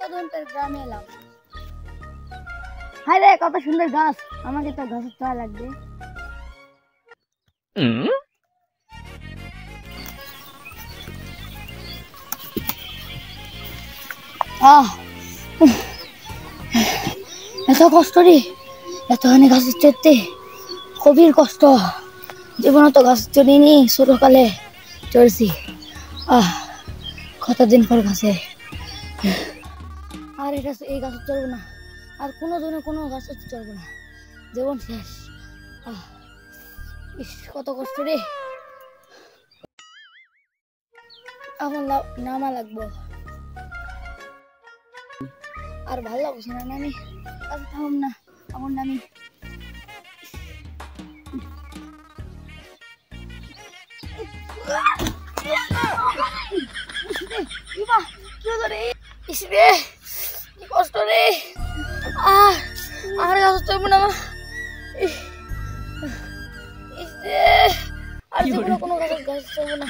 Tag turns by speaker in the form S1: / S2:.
S1: কতদিন পর গ্রামে এলাম। হায় রে কত সুন্দর গাছ, আমাকে তো গাছের তলা লাগবে। এত কষ্ট রে, এত অনেক গাছের চড়তে খুবই কষ্ট। জীবনে তো গাছ চড়িনি, ছোটকালে চড়ছি। কতদিন পর গাছে, আর এই গাছে চড়বো না, আর কোনোদিনও কোনো গাছে চড়বো না, জীবন শেষ। কত কষ্ট রে, এখন নামা লাগবো। আর ভালো লাগছে না নামি, গাছে থাকুম না, এখন নামি। কষ্ট রে, আর গাছ চড়বো না, আর জীবনে কোনো গাছ চড়বো না।